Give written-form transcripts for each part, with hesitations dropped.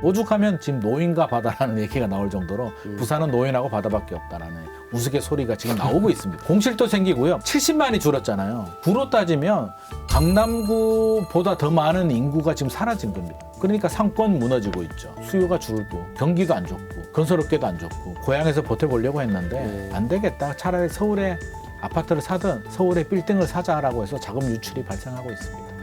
오죽하면 지금 노인과 바다라는 얘기가 나올 정도로 부산은 노인하고 바다밖에 없다라는 우스갯소리가 지금 나오고 있습니다. 공실도 생기고요. 70만이 줄었잖아요. 구로 따지면 강남구보다 더 많은 인구가 지금 사라진 겁니다. 그러니까 상권 무너지고 있죠. 수요가 줄고 경기도 안 좋고 건설업계도 안 좋고 고향에서 버텨보려고 했는데 안 되겠다. 차라리 서울에 아파트를 사든 서울에 빌딩을 사자라고 해서 자금 유출이 발생하고 있습니다.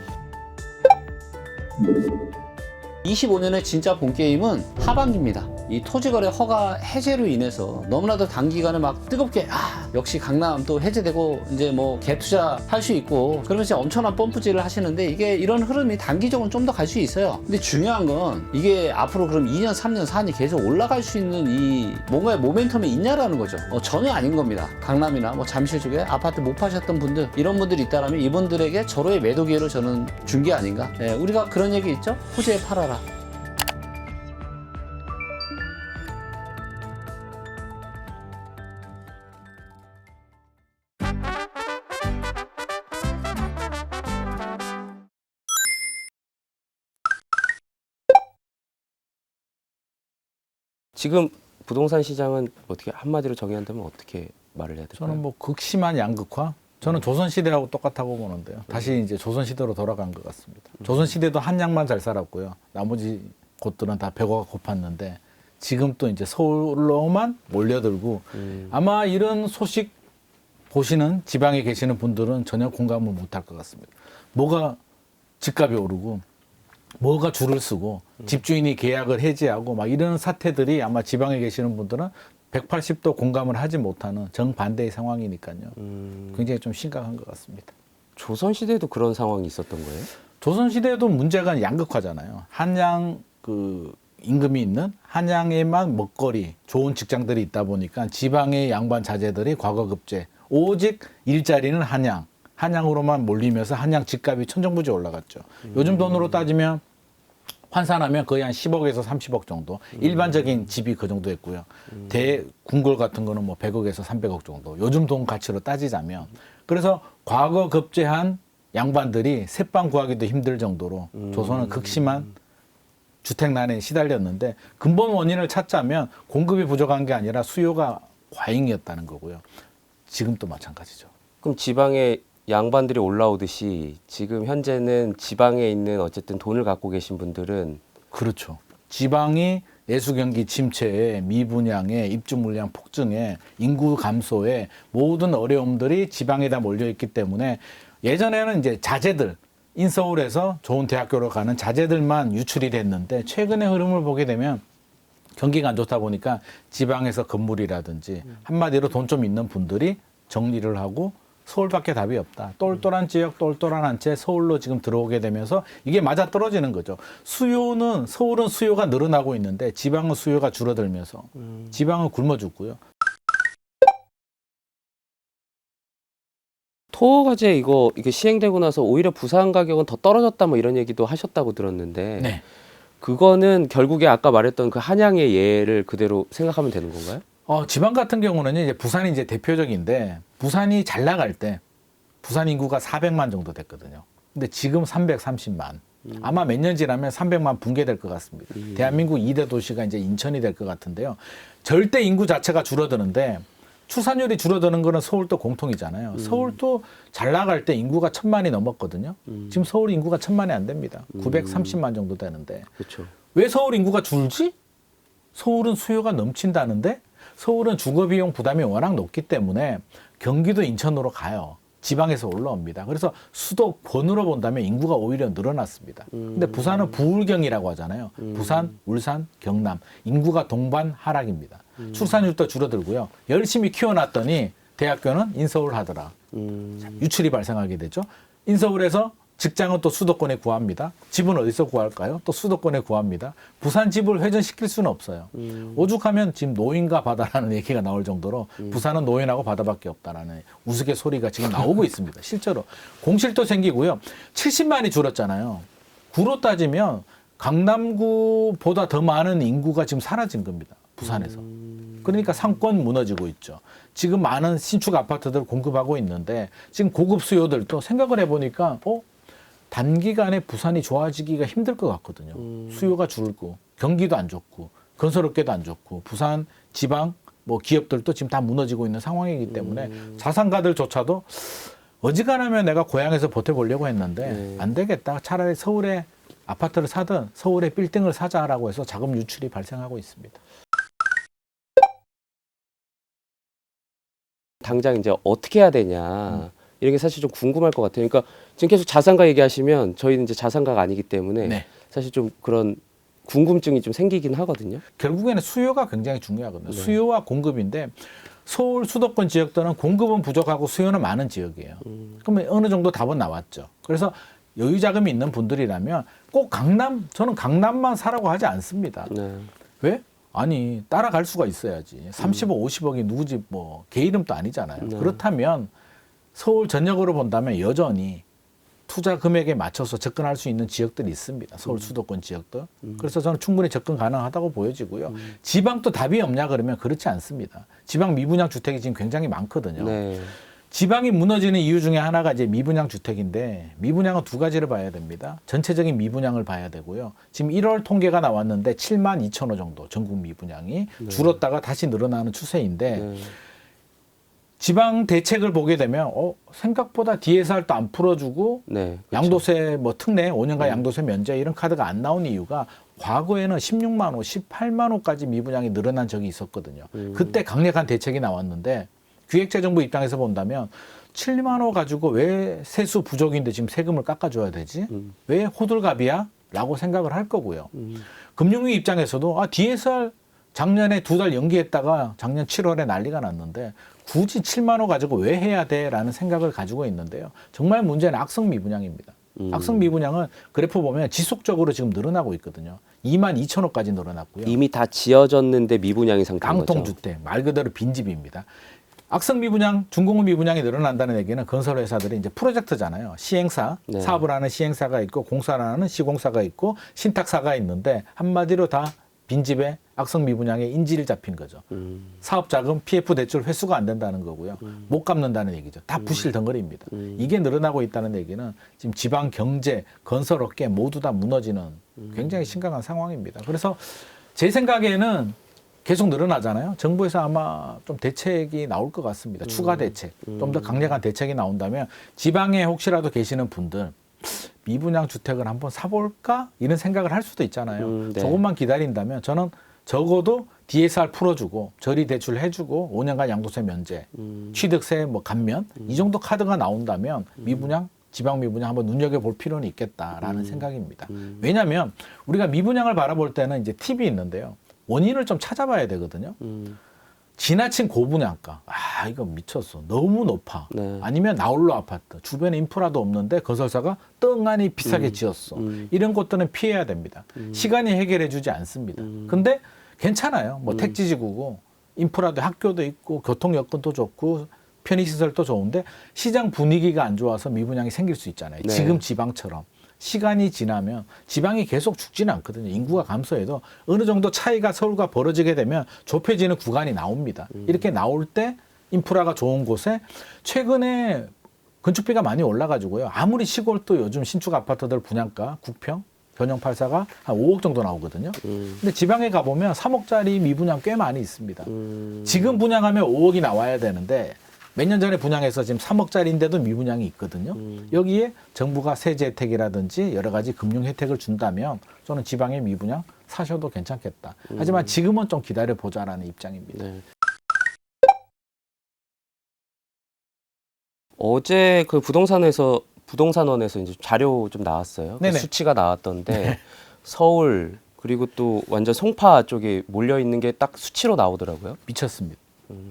25년의 진짜 본 게임은 하반기입니다. 이 토지거래 허가 해제로 인해서 너무나도 단기간에 막 뜨겁게 역시 강남 또 해제되고 이제 뭐 개투자 할 수 있고 그러면서 엄청난 펌프질을 하시는데 이게 이런 흐름이 단기적으로 좀 더 갈 수 있어요. 근데 중요한 건 이게 앞으로 그럼 2년, 3년, 4년이 계속 올라갈 수 있는 이 뭔가의 모멘텀이 있냐라는 거죠. 전혀 아닌 겁니다. 강남이나 뭐 잠실 쪽에 아파트 못 파셨던 분들 이런 분들이 있다면 이분들에게 절호의 매도 기회를 저는 준 게 아닌가. 우리가 그런 얘기 있죠. 호재에 팔아라. 지금 부동산 시장은 어떻게 한마디로 정의한다면 어떻게 말을 해야 될까요? 저는 뭐 극심한 양극화? 저는 조선시대하고 똑같다고 보는데요. 다시 이제 조선시대로 돌아간 것 같습니다. 조선시대도 한양만 잘 살았고요. 나머지 곳들은 다 벽화가 고팠는데 지금 또 이제 서울로만 몰려들고 아마 이런 소식 보시는 지방에 계시는 분들은 전혀 공감을 못할 것 같습니다. 뭐가 집값이 오르고 뭐가 줄을 서고 집주인이 계약을 해지하고 막 이런 사태들이 아마 지방에 계시는 분들은 180도 공감을 하지 못하는 정반대의 상황이니까요. 굉장히 좀 심각한 것 같습니다. 조선시대에도 그런 상황이 있었던 거예요? 조선시대에도 문제가 양극화잖아요. 한양 임금이 있는 한양에만 먹거리, 좋은 직장들이 있다 보니까 지방의 양반 자제들이 과거급제, 오직 일자리는 한양으로만 몰리면서 한양 집값이 천정부지 올라갔죠. 요즘 돈으로 따지면 환산하면 거의 한 10억에서 30억 정도. 일반적인 집이 그 정도 했고요. 대궁궐 같은 거는 뭐 100억에서 300억 정도. 요즘 돈 가치로 따지자면. 그래서 과거 급제한 양반들이 새빵 구하기도 힘들 정도로 조선은 극심한 주택난에 시달렸는데 근본 원인을 찾자면 공급이 부족한 게 아니라 수요가 과잉이었다는 거고요. 지금도 마찬가지죠. 그럼 지방에 양반들이 올라오듯이 지금 현재는 지방에 있는 어쨌든 돈을 갖고 계신 분들은 그렇죠. 지방이 내수 경기 침체에 미분양에 입주 물량 폭증에 인구 감소에 모든 어려움들이 지방에다 몰려 있기 때문에 예전에는 이제 자제들 인서울에서 좋은 대학교로 가는 자제들만 유출이 됐는데 최근의 흐름을 보게 되면 경기가 안 좋다 보니까 지방에서 건물이라든지 한마디로 돈 좀 있는 분들이 정리를 하고 서울밖에 답이 없다. 똘똘한 지역, 똘똘한 한 채 서울로 지금 들어오게 되면서 이게 맞아떨어지는 거죠. 서울은 수요가 늘어나고 있는데 지방은 수요가 줄어들면서 지방은 굶어 죽고요. 토어과제 이게 시행되고 나서 오히려 부산 가격은 더 떨어졌다 뭐 이런 얘기도 하셨다고 들었는데 네. 그거는 결국에 아까 말했던 그 한양의 예를 그대로 생각하면 되는 건가요? 지방 같은 경우는 이제 부산이 이제 대표적인데 부산이 잘 나갈 때 부산 인구가 400만 정도 됐거든요. 근데 지금 330만. 아마 몇 년 지나면 300만 붕괴될 것 같습니다. 대한민국 2대 도시가 이제 인천이 될 것 같은데요. 절대 인구 자체가 줄어드는데 출산율이 줄어드는 거는 서울도 공통이잖아요. 서울도 잘 나갈 때 인구가 1000만이 넘었거든요. 지금 서울 인구가 1000만이 안 됩니다. 930만 정도 되는데. 그렇죠. 왜 서울 인구가 줄지? 서울은 수요가 넘친다는데 서울은 주거비용 부담이 워낙 높기 때문에 경기도 인천으로 가요. 지방에서 올라옵니다. 그래서 수도권으로 본다면 인구가 오히려 늘어났습니다. 근데 부산은 부울경이라고 하잖아요. 부산, 울산, 경남. 인구가 동반 하락입니다. 출산율도 줄어들고요. 열심히 키워놨더니 대학교는 인서울 하더라. 유출이 발생하게 되죠. 인서울에서 직장은 또 수도권에 구합니다. 집은 어디서 구할까요? 또 수도권에 구합니다. 부산 집을 회전시킬 수는 없어요. 오죽하면 지금 노인과 바다라는 얘기가 나올 정도로 부산은 노인하고 바다밖에 없다라는 우스갯소리가 지금 나오고 있습니다. 실제로 공실도 생기고요. 70만이 줄었잖아요. 구로 따지면 강남구보다 더 많은 인구가 지금 사라진 겁니다. 부산에서. 그러니까 상권 무너지고 있죠. 지금 많은 신축 아파트들 공급하고 있는데 지금 고급 수요들도 생각을 해보니까 단기간에 부산이 좋아지기가 힘들 것 같거든요. 수요가 줄고 경기도 안 좋고 건설업계도 안 좋고 부산 지방 뭐 기업들도 지금 다 무너지고 있는 상황이기 때문에 자산가들조차도 어지간하면 내가 고향에서 버텨보려고 했는데 안 되겠다. 차라리 서울에 아파트를 사든 서울에 빌딩을 사자라고 해서 자금 유출이 발생하고 있습니다. 당장 이제 어떻게 해야 되냐 이런 게 사실 좀 궁금할 것 같아요. 그러니까 지금 계속 자산가 얘기하시면 저희는 이제 자산가가 아니기 때문에 네. 사실 좀 그런 궁금증이 좀 생기긴 하거든요. 결국에는 수요가 굉장히 중요하거든요. 네. 수요와 공급인데 서울 수도권 지역들은 공급은 부족하고 수요는 많은 지역이에요. 그러면 어느 정도 답은 나왔죠. 그래서 여유 자금이 있는 분들이라면 꼭 저는 강남만 사라고 하지 않습니다. 네. 왜? 아니 따라갈 수가 있어야지. 30억, 50억이 누구 집 뭐 개 이름도 아니잖아요. 네. 그렇다면 서울 전역으로 본다면 여전히 투자 금액에 맞춰서 접근할 수 있는 지역들이 있습니다. 서울 수도권 지역들. 그래서 저는 충분히 접근 가능하다고 보여지고요. 지방도 답이 없냐 그러면 그렇지 않습니다. 지방 미분양 주택이 지금 굉장히 많거든요. 네. 지방이 무너지는 이유 중에 하나가 이제 미분양 주택인데 미분양은 두 가지를 봐야 됩니다. 전체적인 미분양을 봐야 되고요. 지금 1월 통계가 나왔는데 7만 2천 호 정도 전국 미분양이 줄었다가 다시 늘어나는 추세인데 네. 지방 대책을 보게 되면 생각보다 DSR도 안 풀어주고 네. 그렇죠. 양도세 뭐 특례 5년간 양도세 면제 이런 카드가 안 나온 이유가 과거에는 16만 호, 18만 호까지 미분양이 늘어난 적이 있었거든요. 그때 강력한 대책이 나왔는데 기획재정부 입장에서 본다면 7만 호 가지고 왜 세수 부족인데 지금 세금을 깎아줘야 되지? 왜 호들갑이야? 라고 생각을 할 거고요. 금융위 입장에서도 DSR 작년에 2달 연기했다가 작년 7월에 난리가 났는데 굳이 7만 호 가지고 왜 해야 돼? 라는 생각을 가지고 있는데요. 정말 문제는 악성 미분양입니다. 악성 미분양은 그래프 보면 지속적으로 지금 늘어나고 있거든요. 2만 2천 호까지 늘어났고요. 이미 다 지어졌는데 미분양이 상태인 거죠. 강통주택, 말 그대로 빈집입니다. 악성 미분양, 준공업 미분양이 늘어난다는 얘기는 건설회사들이 이제 프로젝트잖아요. 시행사, 네. 사업을 하는 시행사가 있고 공사를 하는 시공사가 있고 신탁사가 있는데 한마디로 다 빈집에 악성 미분양에 인질을 잡힌 거죠. 사업자금, PF 대출 회수가 안 된다는 거고요. 못 갚는다는 얘기죠. 다 부실 덩어리입니다. 이게 늘어나고 있다는 얘기는 지금 지방 경제, 건설업계 모두 다 무너지는 굉장히 심각한 상황입니다. 그래서 제 생각에는 계속 늘어나잖아요. 정부에서 아마 좀 대책이 나올 것 같습니다. 추가 대책, 좀 더 강력한 대책이 나온다면 지방에 혹시라도 계시는 분들 미분양 주택을 한번 사볼까? 이런 생각을 할 수도 있잖아요. 네. 조금만 기다린다면 저는 적어도 DSR 풀어주고 저리 대출 해주고 5년간 양도세 면제, 취득세 뭐 감면 이 정도 카드가 나온다면 미분양, 지방 미분양 한번 눈여겨볼 필요는 있겠다라는 생각입니다. 왜냐하면 우리가 미분양을 바라볼 때는 이제 팁이 있는데요. 원인을 좀 찾아봐야 되거든요. 지나친 고분양가. 이거 미쳤어. 너무 높아. 네. 아니면 나홀로 아파트. 주변에 인프라도 없는데 건설사가 떵하니 비싸게 지었어. 이런 것들은 피해야 됩니다. 시간이 해결해 주지 않습니다. 근데 괜찮아요. 뭐 택지지구고 인프라도 학교도 있고 교통 여건도 좋고 편의시설도 좋은데 시장 분위기가 안 좋아서 미분양이 생길 수 있잖아요. 네. 지금 지방처럼. 시간이 지나면 지방이 계속 죽지는 않거든요. 인구가 감소해도 어느 정도 차이가 서울과 벌어지게 되면 좁혀지는 구간이 나옵니다. 이렇게 나올 때 인프라가 좋은 곳에 최근에 건축비가 많이 올라가지고요. 아무리 시골도 요즘 신축 아파트들 분양가 국평 변형 84가 한 5억 정도 나오거든요. 근데 지방에 가보면 3억짜리 미분양 꽤 많이 있습니다. 지금 분양하면 5억이 나와야 되는데 몇 년 전에 분양해서 지금 3억짜리인데도 미분양이 있거든요. 여기에 정부가 세제 혜택이라든지 여러 가지 금융 혜택을 준다면 저는 지방의 미분양 사셔도 괜찮겠다. 하지만 지금은 좀 기다려보자라는 입장입니다. 네. 어제 그 부동산원에서 이제 자료 좀 나왔어요. 그 네네. 수치가 나왔던데 서울 그리고 또 완전 송파 쪽에 몰려 있는 게 딱 수치로 나오더라고요. 미쳤습니다.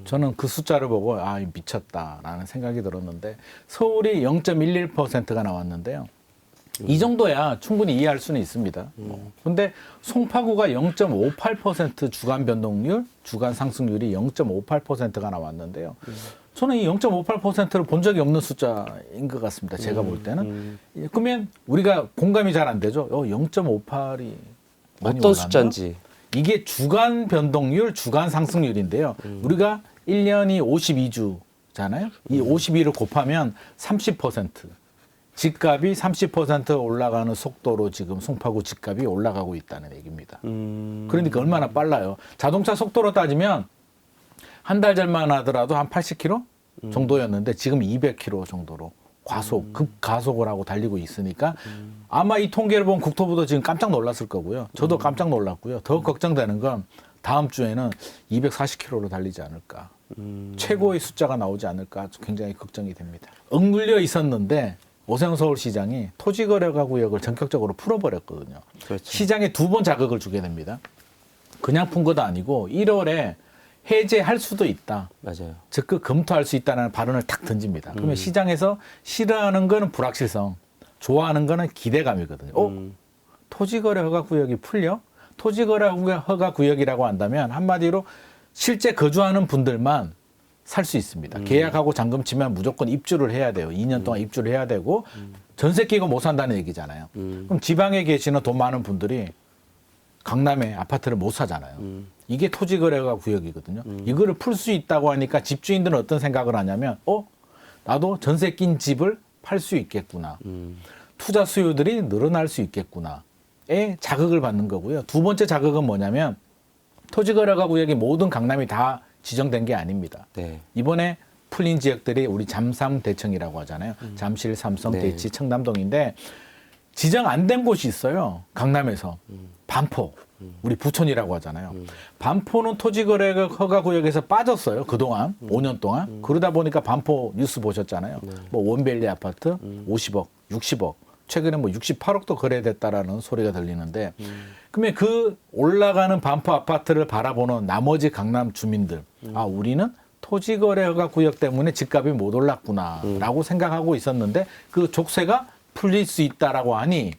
저는 그 숫자를 보고 미쳤다라는 생각이 들었는데 서울이 0.11%가 나왔는데요. 이 정도야 충분히 이해할 수는 있습니다. 근데 송파구가 0.58% 주간 변동률, 주간 상승률이 0.58%가 나왔는데요. 저는 이 0.58%를 본 적이 없는 숫자인 것 같습니다. 제가 볼 때는. 그러면 우리가 공감이 잘 안 되죠. 0.58이 어떤 숫자인지. 이게 주간 변동률, 주간 상승률인데요. 우리가 1년이 52주잖아요. 이 52를 곱하면 30%. 집값이 30% 올라가는 속도로 지금 송파구 집값이 올라가고 있다는 얘기입니다. 그러니까 얼마나 빨라요. 자동차 속도로 따지면 한 달 전만 하더라도 한 80km 정도였는데 지금 200km 정도로 급가속을 하고 달리고 있으니까 아마 이 통계를 보면 국토부도 지금 깜짝 놀랐을 거고요. 저도 깜짝 놀랐고요. 더 걱정되는 건 다음 주에는 240km로 달리지 않을까. 최고의 숫자가 나오지 않을까 굉장히 걱정이 됩니다. 억눌려 있었는데 오세훈 서울시장이 토지거래가 구역을 전격적으로 풀어버렸거든요. 그렇죠. 시장에 2번 자극을 주게 됩니다. 그냥 푼 것도 아니고 1월에 해제할 수도 있다. 맞아요. 적극 검토할 수 있다는 발언을 탁 던집니다. 그러면 시장에서 싫어하는 거는 불확실성, 좋아하는 거는 기대감이거든요. 토지거래 허가 구역이 풀려? 토지거래 허가 구역이라고 한다면 한마디로 실제 거주하는 분들만 살 수 있습니다. 계약하고 잔금 치면 무조건 입주를 해야 돼요. 2년 동안 입주를 해야 되고 전세 끼고 못 산다는 얘기잖아요. 그럼 지방에 계시는 돈 많은 분들이 강남에 아파트를 못 사잖아요. 이게 토지거래가 구역이거든요. 이거를 풀 수 있다고 하니까 집주인들은 어떤 생각을 하냐면 나도 전세 낀 집을 팔 수 있겠구나. 투자 수요들이 늘어날 수 있겠구나에 자극을 받는 거고요. 두 번째 자극은 뭐냐면 토지거래가 구역이 모든 강남이 다 지정된 게 아닙니다. 네. 이번에 풀린 지역들이 우리 잠삼대청이라고 하잖아요. 잠실, 삼성, 네. 대치, 청담동인데 지정 안 된 곳이 있어요. 강남에서. 반포. 우리 부촌이라고 하잖아요. 반포는 토지거래 허가 구역에서 빠졌어요. 그동안 5년 동안. 그러다 보니까 반포 뉴스 보셨잖아요. 뭐 원벨리 아파트 50억, 60억. 최근에 뭐 68억도 거래됐다라는 소리가 들리는데 그러면 그 올라가는 반포 아파트를 바라보는 나머지 강남 주민들 우리는 토지거래 허가 구역 때문에 집값이 못 올랐구나라고 생각하고 있었는데 그 족쇄가 풀릴 수 있다라고 하니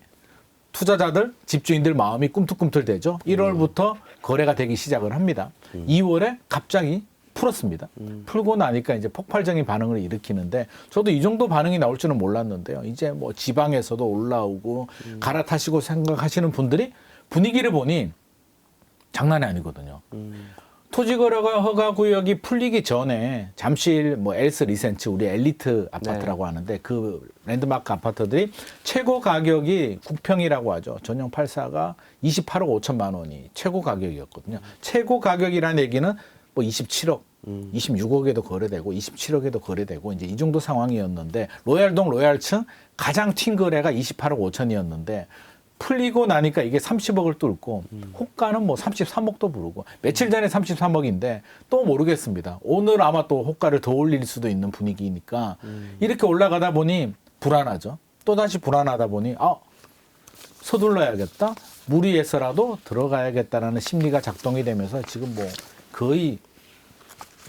투자자들, 집주인들 마음이 꿈틀꿈틀대죠. 1월부터 거래가 되기 시작을 합니다. 2월에 갑자기 풀었습니다. 풀고 나니까 이제 폭발적인 반응을 일으키는데 저도 이 정도 반응이 나올 줄은 몰랐는데요. 이제 뭐 지방에서도 올라오고 갈아타시고 생각하시는 분들이 분위기를 보니 장난이 아니거든요. 토지거래가 허가 구역이 풀리기 전에 잠실 뭐 엘스 리센츠 우리 엘리트 아파트라고 하는데 그 랜드마크 아파트들이 최고 가격이 국평이라고 하죠. 전용 84가 28억 5천만 원이 최고 가격이었거든요. 최고 가격이라는 얘기는 뭐 27억, 26억에도 거래되고 27억에도 거래되고 이제 이 정도 상황이었는데 로얄동 로얄층 가장 튄 거래가 28억 5천이었는데 풀리고 나니까 이게 30억을 뚫고 호가는 뭐 33억도 부르고 며칠 전에 33억인데 또 모르겠습니다. 오늘 아마 또 호가를 더 올릴 수도 있는 분위기니까 이렇게 올라가다 보니 불안하죠. 또다시 불안하다 보니 서둘러야겠다. 무리해서라도 들어가야겠다라는 심리가 작동이 되면서 지금 뭐 거의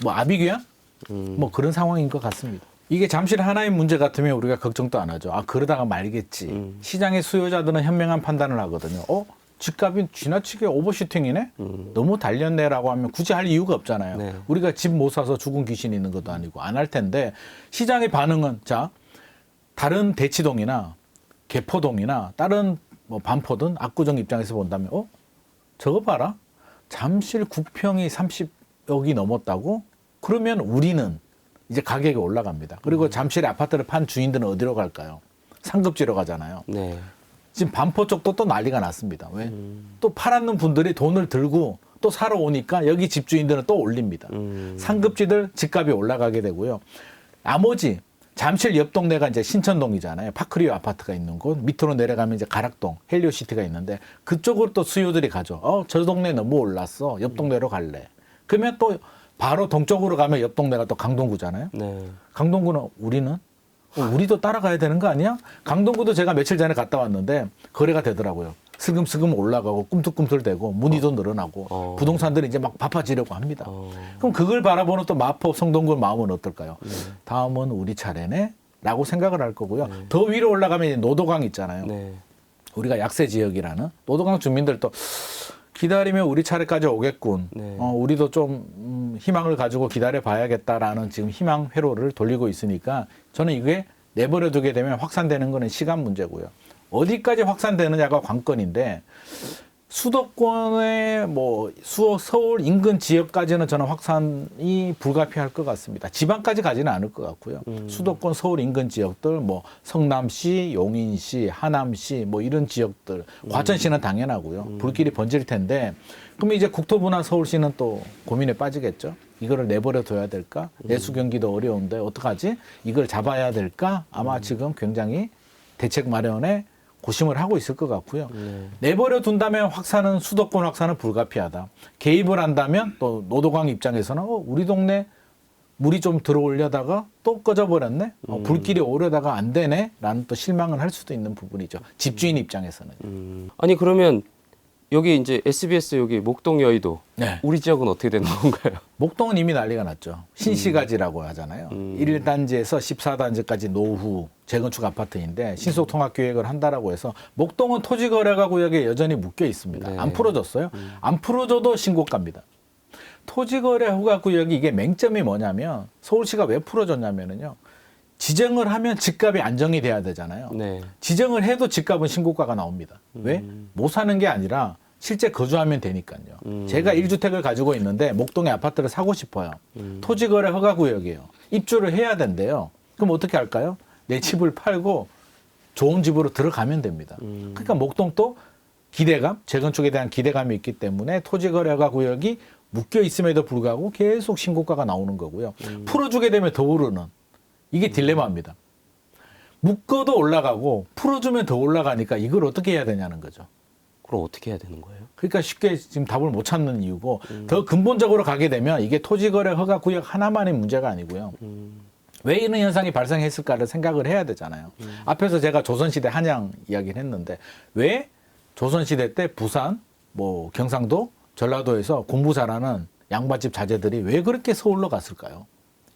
뭐 아비규환? 뭐 그런 상황인 것 같습니다. 이게 잠실 하나의 문제 같으면 우리가 걱정도 안 하죠. 그러다가 말겠지. 시장의 수요자들은 현명한 판단을 하거든요. 집값이 지나치게 오버슈팅이네? 너무 달렸네라고 하면 굳이 할 이유가 없잖아요. 네. 우리가 집 못 사서 죽은 귀신이 있는 것도 아니고 안 할 텐데 시장의 반응은 다른 대치동이나 개포동이나 다른 뭐 반포든 압구정 입장에서 본다면 저거 봐라. 잠실 국평이 30억이 넘었다고? 그러면 우리는 이제 가격이 올라갑니다. 그리고 잠실에 아파트를 판 주인들은 어디로 갈까요? 상급지로 가잖아요. 네. 지금 반포 쪽도 또 난리가 났습니다. 왜? 또 팔았는 분들이 돈을 들고 또 사러 오니까 여기 집주인들은 또 올립니다. 상급지들 집값이 올라가게 되고요. 나머지 잠실 옆 동네가 이제 신천동이잖아요. 파크리오 아파트가 있는 곳. 밑으로 내려가면 이제 가락동, 헬리오시티가 있는데 그쪽으로 또 수요들이 가죠. 저 동네 너무 올랐어. 옆 동네로 갈래. 그러면 또 바로 동쪽으로 가면 옆 동네가 또 강동구잖아요. 네. 강동구는 우리도 따라가야 되는 거 아니야? 강동구도 제가 며칠 전에 갔다 왔는데 거래가 되더라고요. 슬금슬금 올라가고 꿈틀꿈틀대고 문의도 늘어나고 부동산들이 이제 막 바빠지려고 합니다. 그럼 그걸 바라보는 또 마포, 성동구 마음은 어떨까요? 다음은 우리 차례네? 라고 생각을 할 거고요. 더 위로 올라가면 이제 노도강 있잖아요. 네. 우리가 약세 지역이라는 노도강 주민들도 기다리면 우리 차례까지 오겠군. 네. 우리도 좀 희망을 가지고 기다려 봐야겠다라는 지금 희망 회로를 돌리고 있으니까 저는 이게 내버려 두게 되면 확산되는 거는 시간 문제고요. 어디까지 확산되느냐가 관건인데 수도권의 서울 인근 지역까지는 저는 확산이 불가피할 것 같습니다. 지방까지 가지는 않을 것 같고요. 수도권 서울 인근 지역들, 성남시, 용인시, 하남시, 이런 지역들, 과천시는 당연하고요. 불길이 번질 텐데, 그럼 이제 국토부나 서울시는 또 고민에 빠지겠죠. 이거를 내버려 둬야 될까? 내수 경기도 어려운데 어떡하지? 이걸 잡아야 될까? 아마 지금 굉장히 대책 마련에 고심을 하고 있을 것 같고요. 내버려 둔다면 수도권 확산은 불가피하다. 개입을 한다면 또 노도강 입장에서는 우리 동네 물이 좀 들어오려다가 또 꺼져버렸네. 불길이 오려다가 안 되네. 라는 또 실망을 할 수도 있는 부분이죠. 집주인 입장에서는. 아니 그러면 여기 이제 SBS 여기 목동 여의도 네. 우리 지역은 어떻게 되는 건가요? 목동은 이미 난리가 났죠. 신시가지라고 하잖아요. 1단지에서 14단지까지 노후 재건축 아파트인데 신속 통합 계획을 한다라고 해서 목동은 토지거래가 구역에 여전히 묶여 있습니다. 네. 안 풀어졌어요. 안 풀어져도 신고가입니다. 토지거래 허가 구역이 이게 맹점이 뭐냐면 서울시가 왜 풀어줬냐면요. 지정을 하면 집값이 안정이 돼야 되잖아요. 네. 지정을 해도 집값은 신고가가 나옵니다. 왜? 못 사는 게 아니라 실제 거주하면 되니까요. 제가 1주택을 가지고 있는데 목동에 아파트를 사고 싶어요. 토지거래 허가구역이에요. 입주를 해야 된대요. 그럼 어떻게 할까요? 내 집을 팔고 좋은 집으로 들어가면 됩니다. 그러니까 목동도 기대감, 재건축에 대한 기대감이 있기 때문에 토지거래 허가구역이 묶여 있음에도 불구하고 계속 신고가가 나오는 거고요. 풀어주게 되면 더 오르는. 이게 딜레마입니다. 묶어도 올라가고 풀어주면 더 올라가니까 이걸 어떻게 해야 되냐는 거죠. 그럼 어떻게 해야 되는 거예요? 그러니까 쉽게 지금 답을 못 찾는 이유고 더 근본적으로 가게 되면 이게 토지거래 허가 구역 하나만의 문제가 아니고요. 왜 이런 현상이 발생했을까를 생각을 해야 되잖아요. 앞에서 제가 조선시대 한양 이야기를 했는데 왜 조선시대 때 부산, 경상도, 전라도에서 공부 잘하는 양반집 자제들이 왜 그렇게 서울로 갔을까요?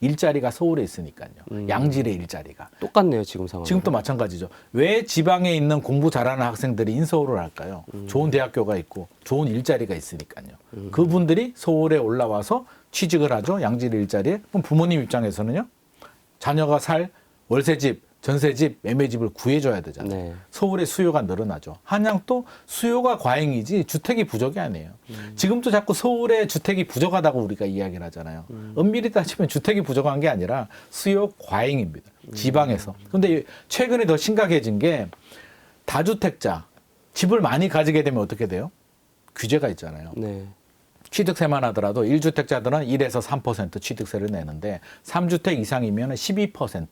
일자리가 서울에 있으니까요. 양질의 일자리가. 똑같네요 지금 상황. 지금도 마찬가지죠. 왜 지방에 있는 공부 잘하는 학생들이 인서울을 할까요? 좋은 대학교가 있고 좋은 일자리가 있으니까요. 그분들이 서울에 올라와서 취직을 하죠. 양질의 일자리에. 그럼 부모님 입장에서는요. 자녀가 살 월세집, 전세집, 매매집을 구해줘야 되잖아요. 네. 서울의 수요가 늘어나죠. 한양도 수요가 과잉이지 주택이 부족이 아니에요. 지금도 자꾸 서울에 주택이 부족하다고 우리가 이야기를 하잖아요. 엄밀히 따지면 주택이 부족한 게 아니라 수요 과잉입니다. 지방에서. 그런데 최근에 더 심각해진 게 다주택자, 집을 많이 가지게 되면 어떻게 돼요? 규제가 있잖아요. 네. 취득세만 하더라도 1주택자들은 1에서 3% 취득세를 내는데 3주택 이상이면 12%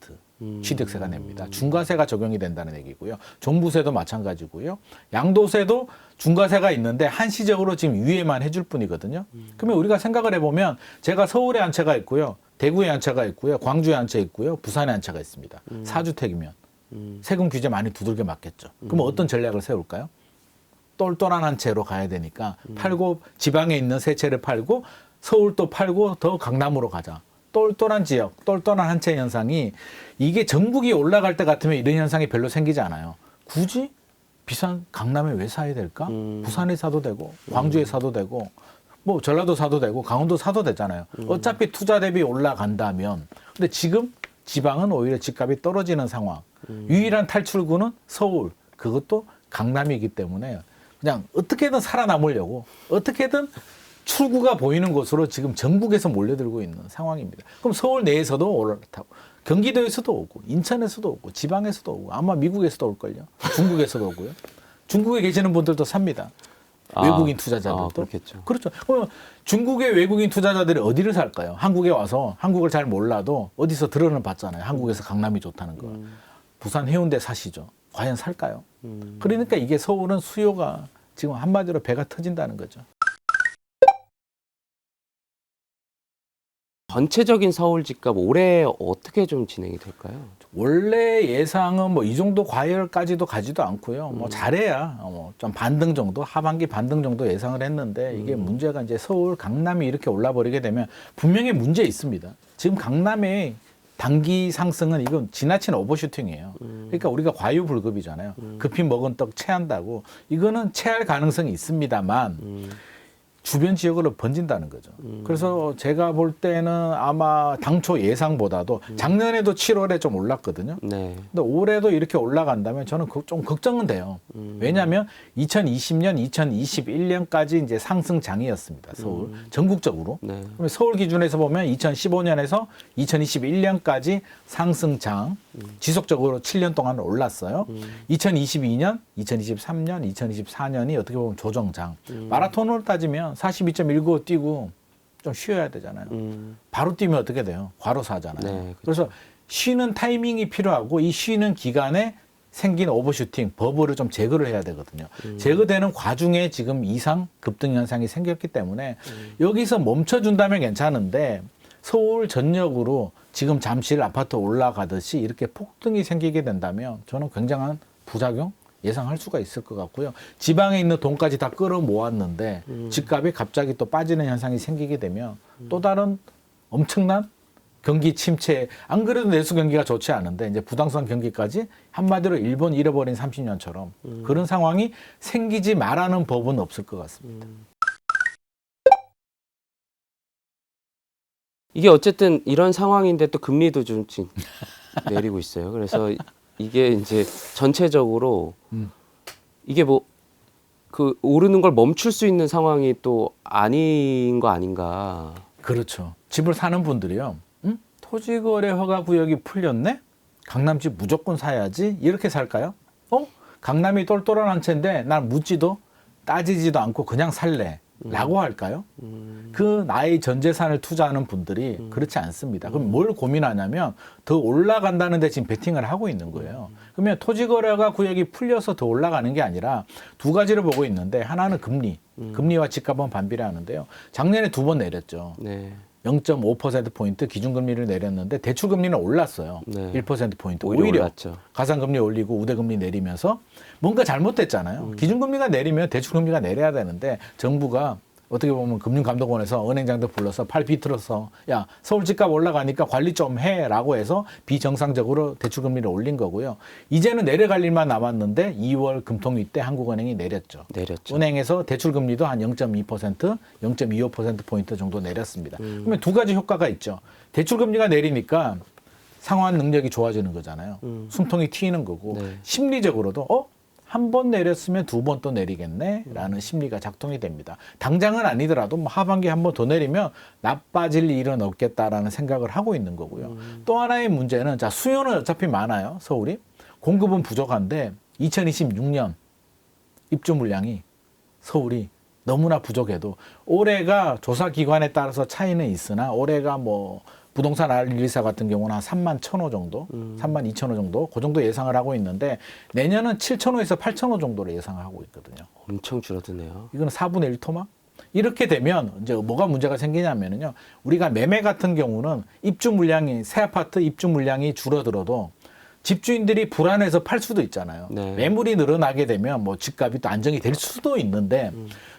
취득세가 냅니다. 중과세가 적용이 된다는 얘기고요. 종부세도 마찬가지고요. 양도세도 중과세가 있는데 한시적으로 지금 유예만 해줄 뿐이거든요. 그러면 우리가 생각을 해보면 제가 서울에 한 채가 있고요. 대구에 한 채가 있고요. 광주에 한 채 있고요. 부산에 한 채가 있습니다. 4주택이면 세금 규제 많이 두들겨 맞겠죠. 그럼 어떤 전략을 세울까요? 똘똘한 한 채로 가야 되니까 팔고 지방에 있는 세 채를 팔고 서울도 팔고 더 강남으로 가자. 똘똘한 지역, 똘똘한 한 채 현상이 이게 전국이 올라갈 때 같으면 이런 현상이 별로 생기지 않아요. 굳이 비싼 강남에 왜 사야 될까? 부산에 사도 되고 광주에 사도 되고 전라도 사도 되고 강원도 사도 되잖아요. 어차피 투자 대비 올라간다면. 근데 지금 지방은 오히려 집값이 떨어지는 상황. 유일한 탈출구는 서울, 그것도 강남이기 때문에 그냥 어떻게든 살아남으려고 어떻게든 출구가 보이는 곳으로 지금 전국에서 몰려들고 있는 상황입니다. 그럼 서울 내에서도 올라타고 경기도에서도 오고 인천에서도 오고 지방에서도 오고 아마 미국에서도 올걸요. 중국에서도 오고요. 중국에 계시는 분들도 삽니다. 외국인 투자자들도. 그렇겠죠. 그렇죠. 그럼 중국의 외국인 투자자들이 어디를 살까요? 한국에 와서 한국을 잘 몰라도 어디서 들어는 봤잖아요. 한국에서 강남이 좋다는 거. 부산 해운대 사시죠. 과연 살까요? 그러니까 이게 서울은 수요가 지금 한마디로 배가 터진다는 거죠. 전체적인 서울 집값 올해 어떻게 좀 진행이 될까요? 원래 예상은 이 정도 과열까지도 가지도 않고요. 잘해야 좀 반등 정도, 하반기 반등 정도 예상을 했는데 이게 문제가 이제 서울, 강남이 이렇게 올라버리게 되면 분명히 문제 있습니다. 지금 강남의 단기 상승은 이건 지나친 오버슈팅이에요. 그러니까 우리가 과유불급이잖아요. 급히 먹은 떡 체한다고. 이거는 체할 가능성이 있습니다만 주변 지역으로 번진다는 거죠. 그래서 제가 볼 때는 아마 당초 예상보다도 작년에도 7월에 좀 올랐거든요. 네. 근데 올해도 이렇게 올라간다면 저는 좀 걱정은 돼요. 왜냐하면 2020년, 2021년까지 이제 상승장이었습니다. 서울 전국적으로. 네. 그러면 서울 기준에서 보면 2015년에서 2021년까지 상승장 지속적으로 7년 동안 올랐어요. 2022년, 2023년, 2024년이 어떻게 보면 조정장. 마라톤으로 따지면 42.19 뛰고 좀 쉬어야 되잖아요. 바로 뛰면 어떻게 돼요? 과로사잖아요. 네, 그래서 쉬는 타이밍이 필요하고 이 쉬는 기간에 생긴 오버슈팅, 버블을 좀 제거를 해야 되거든요. 제거되는 과중에 지금 이상 급등 현상이 생겼기 때문에 여기서 멈춰준다면 괜찮은데 서울 전역으로 지금 잠실 아파트 올라가듯이 이렇게 폭등이 생기게 된다면 저는 굉장한 부작용 예상할 수가 있을 것 같고요. 지방에 있는 돈까지 다 끌어 모았는데 집값이 갑자기 또 빠지는 현상이 생기게 되면 또 다른 엄청난 경기 침체, 안 그래도 내수 경기가 좋지 않은데 이제 부동산 경기까지 한마디로 일본 잃어버린 30년처럼 그런 상황이 생기지 말라는 법은 없을 것 같습니다. 이게 어쨌든 이런 상황인데 또 금리도 좀 지금 내리고 있어요. 그래서 이게 이제 전체적으로 이게 뭐 그 오르는 걸 멈출 수 있는 상황이 또 아닌 거 아닌가. 그렇죠. 집을 사는 분들이요. 토지거래 허가 구역이 풀렸네? 강남집 무조건 사야지? 이렇게 살까요? 강남이 똘똘한 한 채인데 난 묻지도 따지지도 않고 그냥 살래. 라고 할까요? 그 나의 전 재산을 투자하는 분들이 그렇지 않습니다. 그럼 뭘 고민하냐면 더 올라간다는 데 지금 베팅을 하고 있는 거예요. 그러면 토지거래가 구역이 풀려서 더 올라가는 게 아니라 두 가지를 보고 있는데 하나는 금리, 금리와 집값은 반비례하는데요. 작년에 2번 내렸죠. 네. 0.5%포인트 기준금리를 내렸는데 대출금리는 올랐어요. 네. 1%포인트. 오히려 오히려 올랐죠. 가산금리 올리고 우대금리 내리면서 뭔가 잘못됐잖아요. 기준금리가 내리면 대출금리가 내려야 되는데 정부가 어떻게 보면 금융감독원에서 은행장들 불러서 팔 비틀어서 야 서울 집값 올라가니까 관리 좀 해라고 해서 비정상적으로 대출금리를 올린 거고요. 이제는 내려갈 일만 남았는데 2월 금통위 때 한국은행이 내렸죠. 내렸죠. 은행에서 대출금리도 한 0.2%, 0.25%포인트 정도 내렸습니다. 그러면 두 가지 효과가 있죠. 대출금리가 내리니까 상환 능력이 좋아지는 거잖아요. 숨통이 트이는 거고 네. 심리적으로도 한 번 내렸으면 2번 또 내리겠네라는 심리가 작동이 됩니다. 당장은 아니더라도 뭐 하반기에 한 번 더 내리면 나빠질 일은 없겠다라는 생각을 하고 있는 거고요. 또 하나의 문제는 자 수요는 어차피 많아요. 서울이. 공급은 부족한데 2026년 입주 물량이 서울이 너무나 부족해도 올해가 조사기관에 따라서 차이는 있으나 올해가 뭐 부동산 알리사 같은 경우는 한 3만 1,000호 정도, 3만 2,000호 정도, 그 정도 예상을 하고 있는데 내년은 7,000호에서 8,000호 정도를 예상하고 있거든요. 엄청 줄어드네요. 이거는 4분의 1 토막? 이렇게 되면 이제 뭐가 문제가 생기냐면요. 우리가 매매 같은 경우는 입주 물량이, 새 아파트 입주 물량이 줄어들어도 집주인들이 불안해서 팔 수도 있잖아요. 네. 매물이 늘어나게 되면 뭐 집값이 또 안정이 될 수도 있는데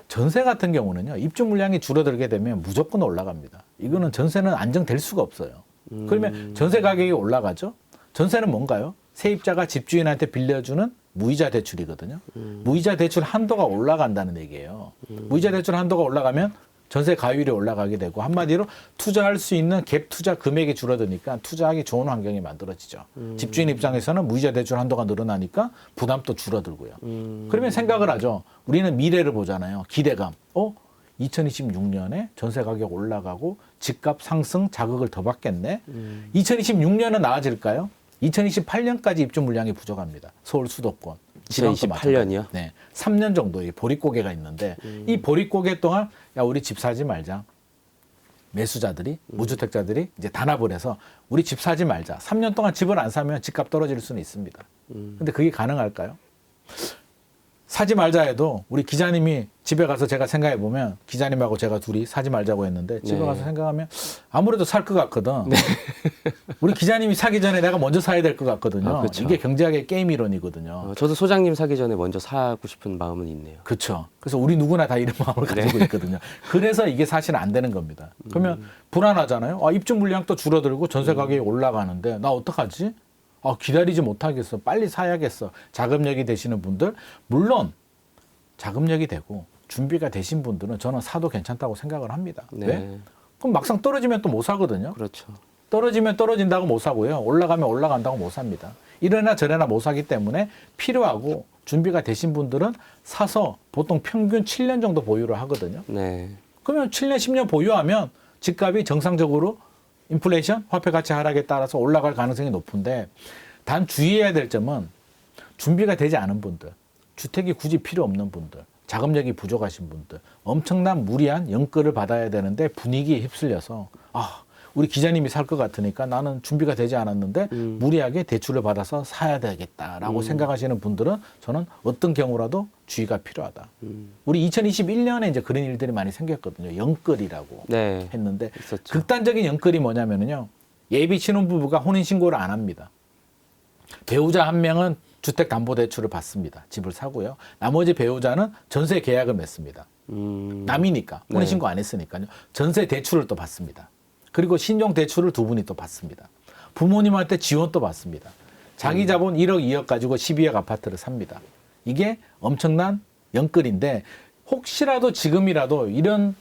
전세 같은 경우는요. 입주 물량이 줄어들게 되면 무조건 올라갑니다. 이거는 전세는 안정될 수가 없어요. 그러면 전세 가격이 올라가죠. 전세는 뭔가요? 세입자가 집주인한테 빌려주는 무이자 대출이거든요. 무이자 대출 한도가 올라간다는 얘기예요. 무이자 대출 한도가 올라가면 전세 가율이 올라가게 되고 한마디로 투자할 수 있는 갭 투자 금액이 줄어드니까 투자하기 좋은 환경이 만들어지죠. 집주인 입장에서는 무이자 대출 한도가 늘어나니까 부담도 줄어들고요. 그러면 생각을 하죠. 우리는 미래를 보잖아요. 기대감. 2026년에 전세 가격 올라가고 집값 상승 자극을 더 받겠네. 2026년은 나아질까요? 2028년까지 입주 물량이 부족합니다. 서울 수도권. 지방도 2028년이요? 마찬가지예요. 네, 3년 정도의 보릿고개가 있는데 이 보릿고개 동안 야 우리 집 사지 말자. 매수자들이 무주택자들이 이제 단합을 해서 우리 집 사지 말자. 3년 동안 집을 안 사면 집값 떨어질 수는 있습니다. 근데 그게 가능할까요? 사지 말자 해도 우리 기자님이 집에 가서 제가 생각해 보면 기자님하고 제가 둘이 사지 말자고 했는데 집에 네. 가서 생각하면 아무래도 살 것 같거든. 우리 기자님이 사기 전에 내가 먼저 사야 될 것 같거든요. 아, 그렇죠. 이게 경제학의 게임 이론이거든요. 저도 소장님 사기 전에 먼저 사고 싶은 마음은 있네요. 그렇죠. 그래서 우리 누구나 다 이런 마음을 가지고 있거든요. 그래서 이게 사실 안 되는 겁니다. 그러면 불안하잖아요. 입주 물량 또 줄어들고 전세 가격이 올라가는데 나 어떡하지? 기다리지 못하겠어. 빨리 사야겠어. 자금력이 되시는 분들 물론 자금력이 되고 준비가 되신 분들은 저는 사도 괜찮다고 생각을 합니다. 네. 왜? 그럼 막상 떨어지면 또 못 사거든요. 그렇죠. 떨어지면 떨어진다고 못 사고요. 올라가면 올라간다고 못 삽니다. 이래나 저래나 못 사기 때문에 필요하고 준비가 되신 분들은 사서 보통 평균 7년 정도 보유를 하거든요. 네. 그러면 7년, 10년 보유하면 집값이 정상적으로 인플레이션, 화폐 가치 하락에 따라서 올라갈 가능성이 높은데 단 주의해야 될 점은 준비가 되지 않은 분들, 주택이 굳이 필요 없는 분들, 자금력이 부족하신 분들, 엄청난 무리한 연끌을 받아야 되는데 분위기에 휩쓸려서 우리 기자님이 살 것 같으니까 나는 준비가 되지 않았는데 무리하게 대출을 받아서 사야 되겠다라고 생각하시는 분들은 저는 어떤 경우라도 주의가 필요하다. 우리 2021년에 이제 그런 일들이 많이 생겼거든요. 연끌이라고 네. 했는데 있었죠. 극단적인 연끌이 뭐냐면요. 예비 신혼부부가 혼인신고를 안 합니다. 배우자 한 명은 주택담보대출을 받습니다. 집을 사고요. 나머지 배우자는 전세 계약을 맺습니다. 남이니까 혼인신고 안 했으니까요. 전세 대출을 또 받습니다. 그리고 신용대출을 두 분이 또 받습니다. 부모님한테 지원도 받습니다. 자기 자본 1억, 2억 가지고 12억 아파트를 삽니다. 이게 엄청난 연끌인데 혹시라도 지금이라도 이런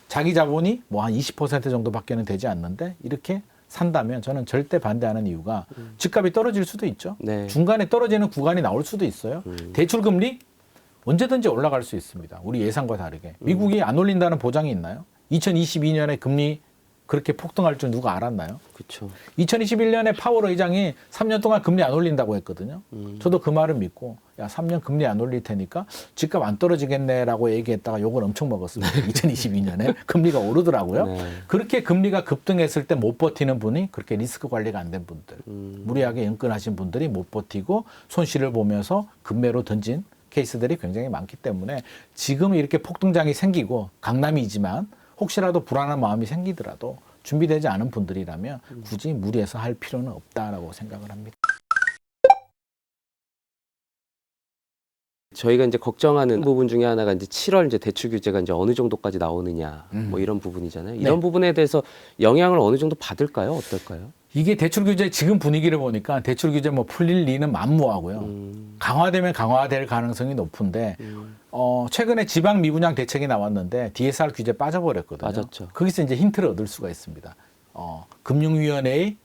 자기 자본이 뭐 한 20% 정도밖에는 되지 않는데 이렇게 산다면 저는 절대 반대하는 이유가 집값이 떨어질 수도 있죠. 네. 중간에 떨어지는 구간이 나올 수도 있어요. 대출금리 언제든지 올라갈 수 있습니다. 우리 예상과 다르게. 미국이 안 올린다는 보장이 있나요? 2022년에 금리 그렇게 폭등할 줄 누가 알았나요? 그렇죠. 2021년에 파월 의장이 3년 동안 금리 안 올린다고 했거든요. 저도 그 말을 믿고 야 3년 금리 안 올릴 테니까 집값 안 떨어지겠네라고 얘기했다가 욕을 엄청 먹었습니다. 2022년에 금리가 오르더라고요. 네. 그렇게 금리가 급등했을 때 못 버티는 분이 그렇게 리스크 관리가 안 된 분들, 무리하게 연끌하신 분들이 못 버티고 손실을 보면서 급매로 던진 케이스들이 굉장히 많기 때문에 지금 이렇게 폭등장이 생기고 강남이지만 혹시라도 불안한 마음이 생기더라도 준비되지 않은 분들이라면 굳이 무리해서 할 필요는 없다라고 생각을 합니다. 저희가 이제 걱정하는 부분 중에 하나가 이제 7월 이제 대출 규제가 이제 어느 정도까지 나오느냐 뭐 이런 부분이잖아요. 이런 네. 부분에 대해서 영향을 어느 정도 받을까요? 어떨까요? 이게 대출 규제 지금 분위기를 보니까 대출 규제 뭐 풀릴 리는 만무하고요. 강화되면 강화될 가능성이 높은데 최근에 지방 미분양 대책이 나왔는데 DSR 규제 빠져버렸거든요. 맞았죠. 거기서 이제 힌트를 얻을 수가 있습니다. 금융위원회의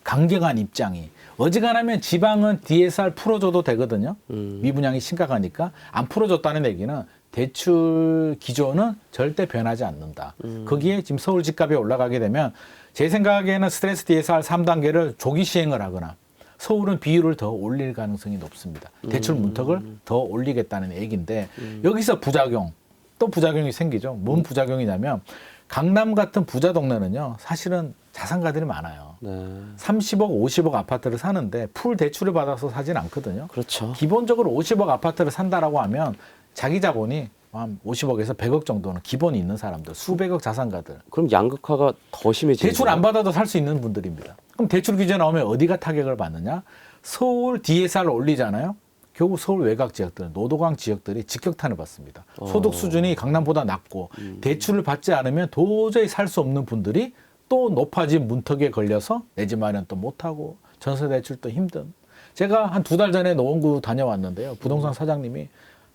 강경한 입장이 어지간하면 지방은 DSR 풀어줘도 되거든요. 미분양이 심각하니까 안 풀어줬다는 얘기는 대출 기조는 절대 변하지 않는다. 거기에 지금 서울 집값이 올라가게 되면 제 생각에는 스트레스 DSR 3단계를 조기 시행을 하거나 서울은 비율을 더 올릴 가능성이 높습니다. 대출 문턱을 더 올리겠다는 얘기인데 여기서 부작용, 또 부작용이 생기죠. 뭔 부작용이냐면 강남 같은 부자 동네는요. 사실은 자산가들이 많아요. 네. 30억, 50억 아파트를 사는데 풀 대출을 받아서 사진 않거든요. 그렇죠. 기본적으로 50억 아파트를 산다라고 하면 자기 자본이 한 50억에서 100억 정도는 기본이 있는 사람들, 수백억 자산가들. 그럼 양극화가 더 심해지죠. 대출 안 받아도 살 수 있는 분들입니다. 그럼 대출 규제 나오면 어디가 타격을 받느냐? 서울 DSR을 올리잖아요. 결국 서울 외곽 지역들, 노도강 지역들이 직격탄을 받습니다. 소득 수준이 강남보다 낮고 대출을 받지 않으면 도저히 살 수 없는 분들이 또 높아진 문턱에 걸려서 내 집 마련 또 못하고 전세 대출도 힘든. 제가 한 2달 전에 노원구 다녀왔는데요. 부동산 사장님이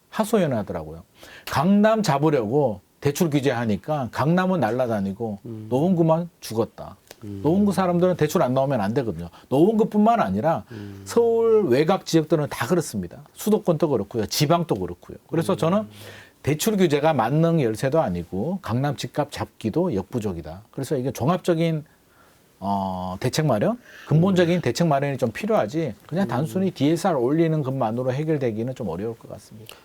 하소연하더라고요. 강남 잡으려고 대출 규제하니까 강남은 날아다니고 노원구만 죽었다. 노원구 사람들은 대출 안 나오면 안 되거든요. 노원구뿐만 아니라 서울 외곽 지역들은 다 그렇습니다. 수도권도 그렇고요. 지방도 그렇고요. 그래서 저는 대출 규제가 만능 열쇠도 아니고 강남 집값 잡기도 역부족이다. 그래서 이게 종합적인 대책 마련, 근본적인 대책 마련이 좀 필요하지 그냥 단순히 DSR 올리는 것만으로 해결되기는 좀 어려울 것 같습니다.